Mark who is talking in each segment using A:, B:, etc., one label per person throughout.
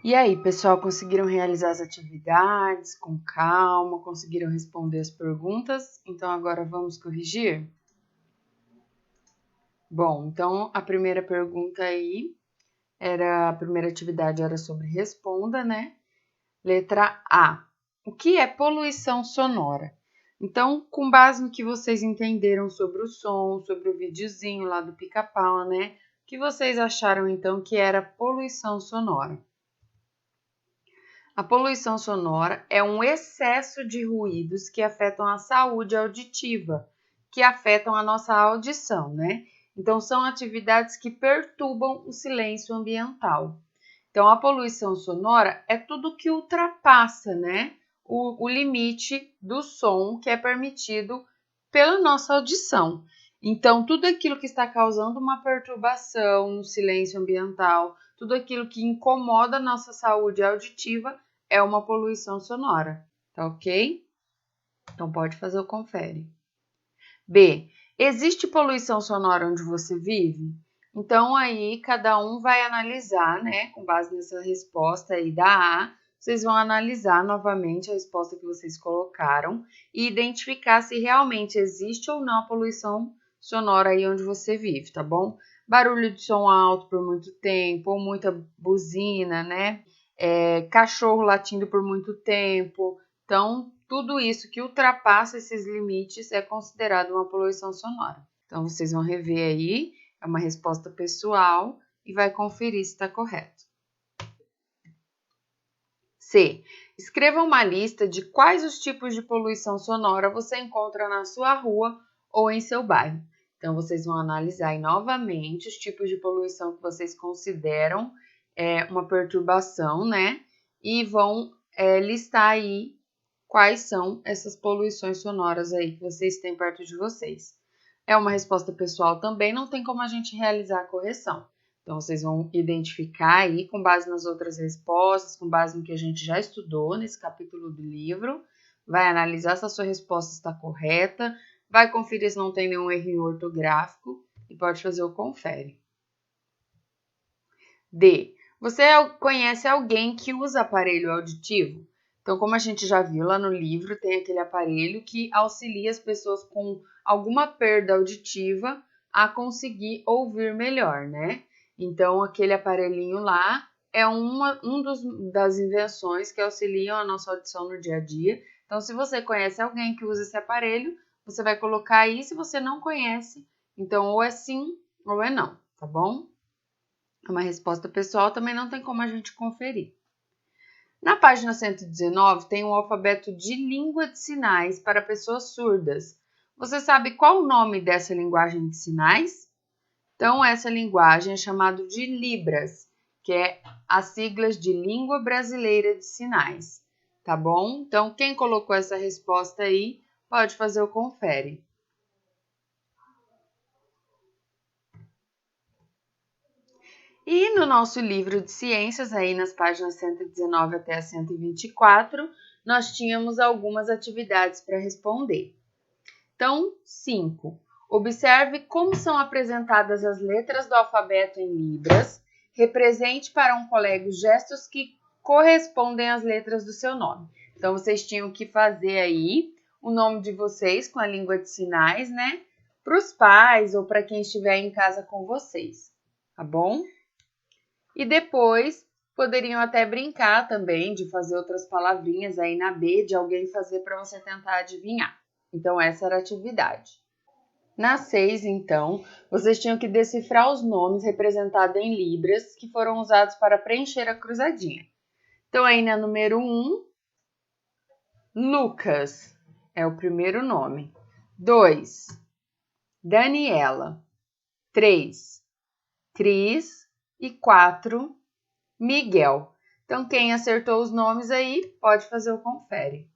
A: E aí, pessoal, conseguiram realizar as atividades com calma? Conseguiram responder as perguntas? Então, agora vamos corrigir? Bom, então a primeira pergunta aí a primeira atividade era sobre responda, né? Letra A. O que é poluição sonora? Então, com base no que vocês entenderam sobre o som, sobre o videozinho lá do Pica-Pau, né? O que vocês acharam então que era poluição sonora? A poluição sonora é um excesso de ruídos que afetam a saúde auditiva, que afetam a nossa audição, né? Então, são atividades que perturbam o silêncio ambiental. Então, a poluição sonora é tudo que ultrapassa, né, o limite do som que é permitido pela nossa audição. Então, tudo aquilo que está causando uma perturbação no silêncio ambiental, tudo aquilo que incomoda a nossa saúde auditiva é uma poluição sonora, tá ok? Então, pode fazer o confere. B. Existe poluição sonora onde você vive? Então, aí, cada um vai analisar, né, com base nessa resposta aí da A, vocês vão analisar novamente a resposta que vocês colocaram e identificar se realmente existe ou não a poluição sonora aí onde você vive, tá bom? Barulho de som alto por muito tempo, ou muita buzina, né? Cachorro latindo por muito tempo. Então, tudo isso que ultrapassa esses limites é considerado uma poluição sonora. Então, vocês vão rever aí, é uma resposta pessoal e vai conferir se está correto. C. Escreva uma lista de quais os tipos de poluição sonora você encontra na sua rua ou em seu bairro. Então, vocês vão analisar aí novamente os tipos de poluição que vocês consideram uma perturbação, né? E vão listar aí quais são essas poluições sonoras aí que vocês têm perto de vocês. É uma resposta pessoal também, não tem como a gente realizar a correção. Então, vocês vão identificar aí, com base nas outras respostas, com base no que a gente já estudou nesse capítulo do livro, vai analisar se a sua resposta está correta, vai conferir se não tem nenhum erro ortográfico e pode fazer o confere. D. Você conhece alguém que usa aparelho auditivo? Então, como a gente já viu lá no livro, tem aquele aparelho que auxilia as pessoas com alguma perda auditiva a conseguir ouvir melhor, né? Então, aquele aparelhinho lá é das invenções que auxiliam a nossa audição no dia a dia. Então, se você conhece alguém que usa esse aparelho, você vai colocar aí. Se você não conhece, então ou é sim ou é não, tá bom? É uma resposta pessoal, também não tem como a gente conferir. Na página 119 tem um alfabeto de língua de sinais para pessoas surdas. Você sabe qual o nome dessa linguagem de sinais? Então, essa linguagem é chamada de Libras, que é as siglas de Língua Brasileira de Sinais, tá bom? Então, quem colocou essa resposta aí, pode fazer o confere. E no nosso livro de ciências, aí nas páginas 119 até a 124, nós tínhamos algumas atividades para responder. Então, 5. Observe como são apresentadas as letras do alfabeto em libras. Represente para um colega os gestos que correspondem às letras do seu nome. Então, vocês tinham que fazer aí o nome de vocês com a língua de sinais, né? Para os pais ou para quem estiver em casa com vocês, tá bom? E depois poderiam até brincar também de fazer outras palavrinhas aí na B, de alguém fazer para você tentar adivinhar. Então, essa era a atividade. Na 6, então, vocês tinham que decifrar os nomes representados em libras que foram usados para preencher a cruzadinha. Então, aí na número 1, Lucas é o primeiro nome. 2, Daniela. 3, Cris. E 4, Miguel. Então, quem acertou os nomes aí, pode fazer o confere.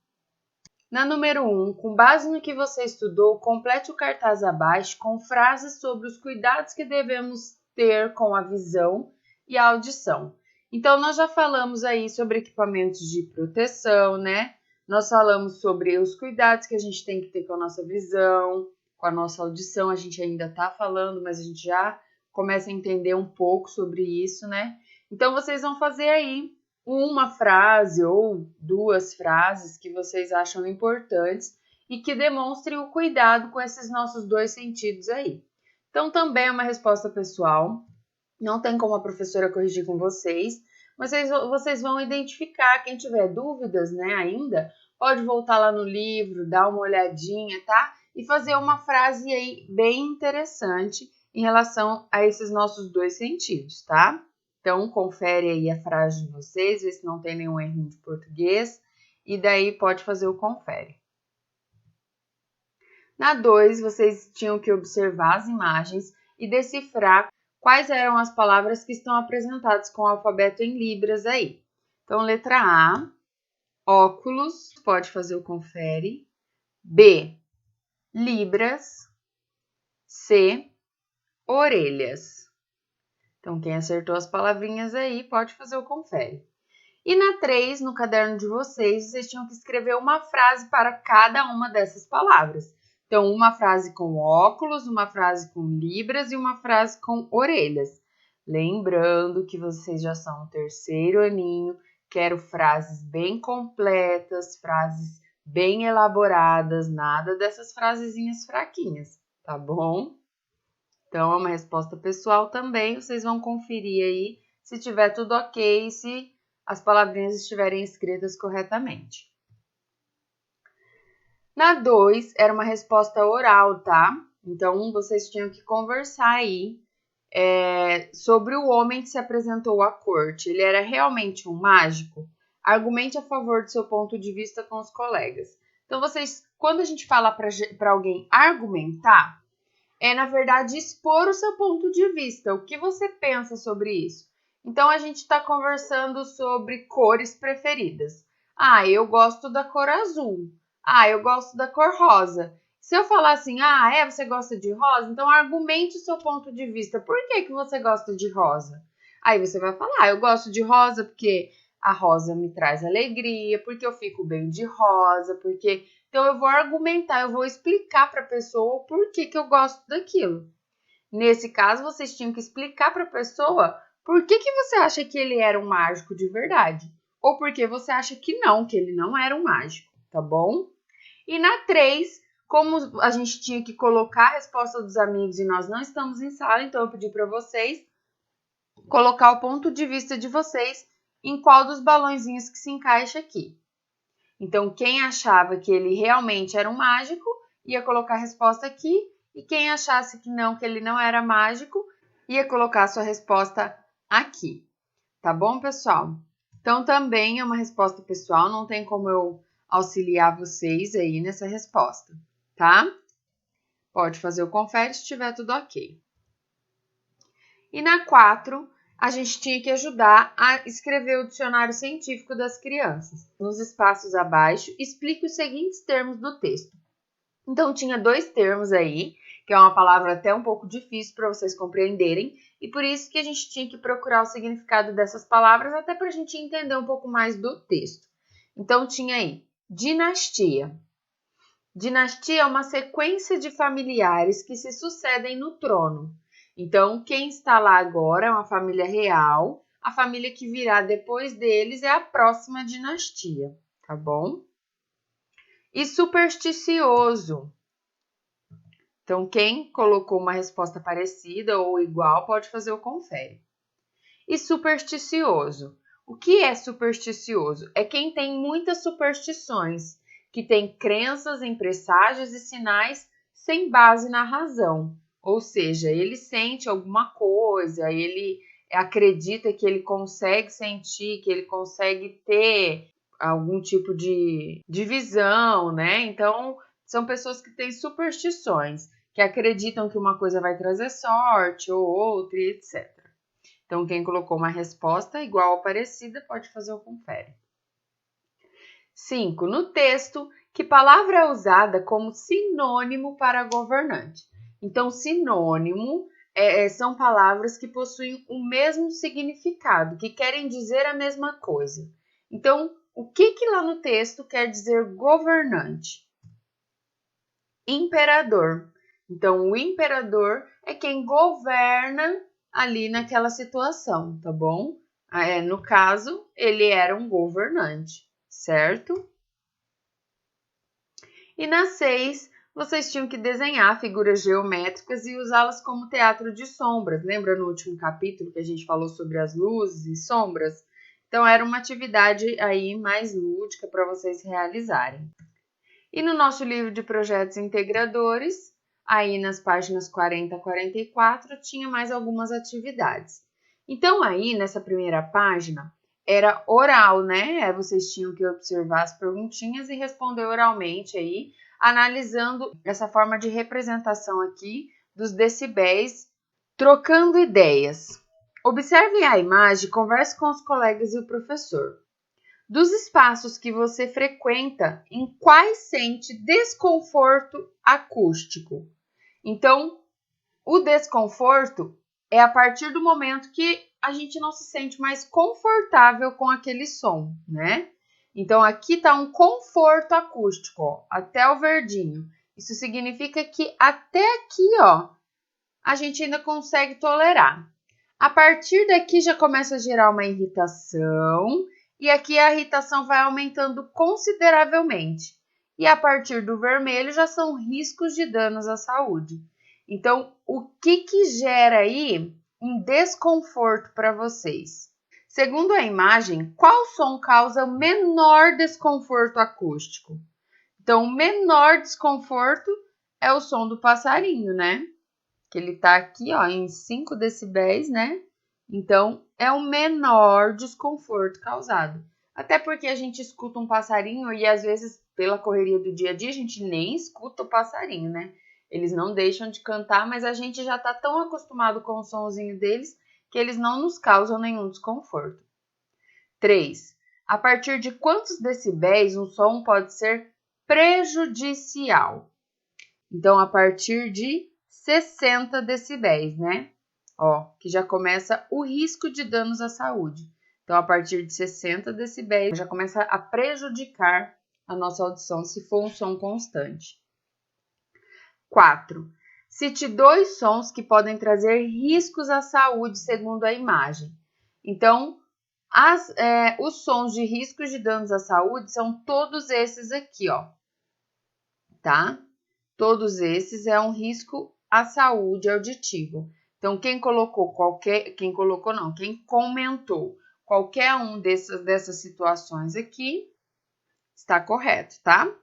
A: Na número 1, com base no que você estudou, complete o cartaz abaixo com frases sobre os cuidados que devemos ter com a visão e a audição. Então, nós já falamos aí sobre equipamentos de proteção, né? Nós falamos sobre os cuidados que a gente tem que ter com a nossa visão, com a nossa audição. A gente ainda está falando, mas a gente já começa a entender um pouco sobre isso, né? Então, vocês vão fazer aí uma frase ou duas frases que vocês acham importantes e que demonstrem o cuidado com esses nossos dois sentidos aí. Então, também é uma resposta pessoal, não tem como a professora corrigir com vocês, mas vocês vão identificar. Quem tiver dúvidas, né, ainda, pode voltar lá no livro, dar uma olhadinha, tá? E fazer uma frase aí bem interessante em relação a esses nossos dois sentidos, tá? Então, confere aí a frase de vocês, vê se não tem nenhum erro de português, e daí pode fazer o confere. Na 2, vocês tinham que observar as imagens e decifrar quais eram as palavras que estão apresentadas com o alfabeto em libras aí. Então, letra A, óculos, pode fazer o confere. B, libras. C, orelhas. Então, quem acertou as palavrinhas aí, pode fazer o confere. E na 3, no caderno de vocês tinham que escrever uma frase para cada uma dessas palavras. Então, uma frase com óculos, uma frase com libras e uma frase com orelhas. Lembrando que vocês já são o terceiro aninho, quero frases bem completas, frases bem elaboradas, nada dessas frasezinhas fraquinhas, tá bom? Então, é uma resposta pessoal também, vocês vão conferir aí se tiver tudo ok, se as palavrinhas estiverem escritas corretamente. Na 2, era uma resposta oral, tá? Então, vocês tinham que conversar aí sobre o homem que se apresentou à corte. Ele era realmente um mágico? Argumente a favor do seu ponto de vista com os colegas. Então, quando a gente fala para alguém argumentar, é, na verdade, expor o seu ponto de vista. O que você pensa sobre isso? Então, a gente está conversando sobre cores preferidas. Ah, eu gosto da cor azul. Ah, eu gosto da cor rosa. Se eu falar assim, você gosta de rosa? Então, argumente o seu ponto de vista. Por que você gosta de rosa? Aí você vai falar, eu gosto de rosa porque a rosa me traz alegria, porque eu fico bem de rosa, porque... Então, eu vou argumentar, eu vou explicar para a pessoa o porquê que eu gosto daquilo. Nesse caso, vocês tinham que explicar para a pessoa por que você acha que ele era um mágico de verdade. Ou porque você acha que ele não era um mágico, tá bom? E na 3, como a gente tinha que colocar a resposta dos amigos e nós não estamos em sala, então eu pedi para vocês colocar o ponto de vista de vocês em qual dos balõezinhos que se encaixa aqui. Então, quem achava que ele realmente era um mágico, ia colocar a resposta aqui, e quem achasse que ele não era mágico, ia colocar a sua resposta aqui. Tá bom, pessoal? Então, também é uma resposta pessoal, não tem como eu auxiliar vocês aí nessa resposta, tá? Pode fazer o confere se tiver tudo ok. E na 4, a gente tinha que ajudar a escrever o dicionário científico das crianças. Nos espaços abaixo, explique os seguintes termos do texto. Então, tinha 2 termos aí, que é uma palavra até um pouco difícil para vocês compreenderem, e por isso que a gente tinha que procurar o significado dessas palavras, até para a gente entender um pouco mais do texto. Então, tinha aí, dinastia. Dinastia é uma sequência de familiares que se sucedem no trono. Então, quem está lá agora é uma família real, a família que virá depois deles é a próxima dinastia, tá bom? E supersticioso. Então, quem colocou uma resposta parecida ou igual pode fazer o confere. E supersticioso. O que é supersticioso? É quem tem muitas superstições, que tem crenças em presságios e sinais sem base na razão. Ou seja, ele sente alguma coisa, ele acredita que ele consegue sentir, que ele consegue ter algum tipo de visão, né? Então, são pessoas que têm superstições, que acreditam que uma coisa vai trazer sorte ou outra, etc. Então, quem colocou uma resposta igual ou parecida pode fazer o confere. 5. No texto, que palavra é usada como sinônimo para governante? Então, sinônimo são palavras que possuem o mesmo significado, que querem dizer a mesma coisa. Então, o que lá no texto quer dizer governante? Imperador. Então, o imperador é quem governa ali naquela situação, tá bom? No caso, ele era um governante, certo? E na 6, vocês tinham que desenhar figuras geométricas e usá-las como teatro de sombras. Lembra no último capítulo que a gente falou sobre as luzes e sombras? Então, era uma atividade aí mais lúdica para vocês realizarem. E no nosso livro de projetos integradores, aí nas páginas 40 a 44, tinha mais algumas atividades. Então, aí, nessa primeira página, era oral, né? Vocês tinham que observar as perguntinhas e responder oralmente aí, analisando essa forma de representação aqui dos decibéis, trocando ideias. Observe a imagem, converse com os colegas e o professor. Dos espaços que você frequenta, em quais sente desconforto acústico? Então, o desconforto é a partir do momento que a gente não se sente mais confortável com aquele som, né? Então, aqui está um conforto acústico, ó, até o verdinho. Isso significa que até aqui, ó, a gente ainda consegue tolerar. A partir daqui já começa a gerar uma irritação e aqui a irritação vai aumentando consideravelmente. E a partir do vermelho já são riscos de danos à saúde. Então, o que gera aí um desconforto para vocês? Segundo a imagem, qual som causa o menor desconforto acústico? Então, o menor desconforto é o som do passarinho, né? Que ele tá aqui, ó, em 5 decibéis, né? Então, é o menor desconforto causado. Até porque a gente escuta um passarinho e às vezes, pela correria do dia a dia, a gente nem escuta o passarinho, né? Eles não deixam de cantar, mas a gente já tá tão acostumado com o sonzinho deles que eles não nos causam nenhum desconforto. 3. A partir de quantos decibéis um som pode ser prejudicial? Então, a partir de 60 decibéis, né? Ó, que já começa o risco de danos à saúde. Então, a partir de 60 decibéis, já começa a prejudicar a nossa audição se for um som constante. 4. Cite 2 sons que podem trazer riscos à saúde, segundo a imagem. Então, os sons de riscos de danos à saúde são todos esses aqui, ó. Tá? Todos esses é um risco à saúde auditiva. Então, quem comentou qualquer um dessas situações aqui está correto, tá?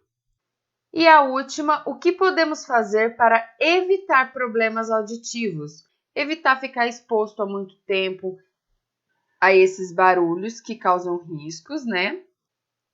A: E a última, o que podemos fazer para evitar problemas auditivos? Evitar ficar exposto há muito tempo a esses barulhos que causam riscos, né?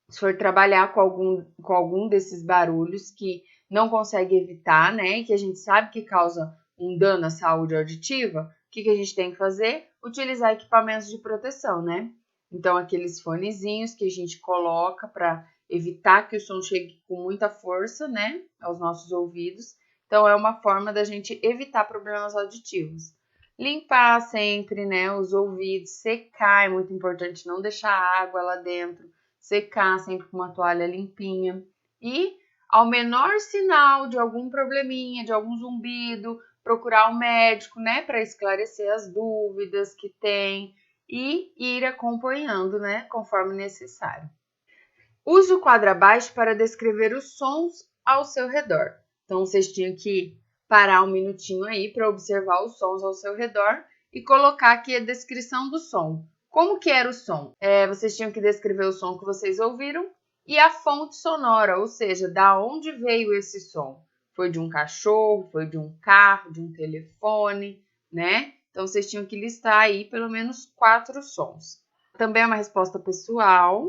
A: Se for trabalhar com algum desses barulhos que não consegue evitar, né? E que a gente sabe que causa um dano à saúde auditiva, o que a gente tem que fazer? Utilizar equipamentos de proteção, né? Então, aqueles fonezinhos que a gente coloca para evitar que o som chegue com muita força, né? Aos nossos ouvidos. Então, é uma forma da gente evitar problemas auditivos. Limpar sempre, né? Os ouvidos, secar, é muito importante, não deixar água lá dentro. Secar sempre com uma toalha limpinha e, ao menor sinal de algum probleminha, de algum zumbido, procurar um médico, né, para esclarecer as dúvidas que tem e ir acompanhando, né, conforme necessário. Use o quadro abaixo para descrever os sons ao seu redor. Então, vocês tinham que parar um minutinho aí para observar os sons ao seu redor e colocar aqui a descrição do som. Como que era o som? Vocês tinham que descrever o som que vocês ouviram e a fonte sonora, ou seja, da onde veio esse som. Foi de um cachorro, foi de um carro, de um telefone, né? Então, vocês tinham que listar aí pelo menos 4 sons. Também é uma resposta pessoal.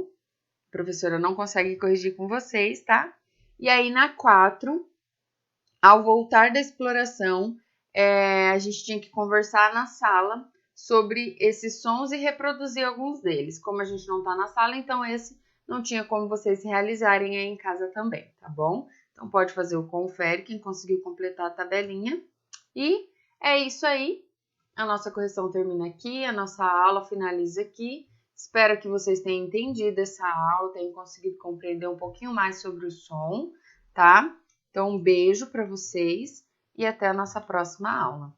A: A professora não consegue corrigir com vocês, tá? E aí, na 4, ao voltar da exploração, a gente tinha que conversar na sala sobre esses sons e reproduzir alguns deles. Como a gente não tá na sala, então esse não tinha como vocês realizarem aí em casa também, tá bom? Então, pode fazer o confere, quem conseguiu completar a tabelinha. E é isso aí. A nossa correção termina aqui, a nossa aula finaliza aqui. Espero que vocês tenham entendido essa aula, tenham conseguido compreender um pouquinho mais sobre o som, tá? Então, um beijo para vocês e até a nossa próxima aula.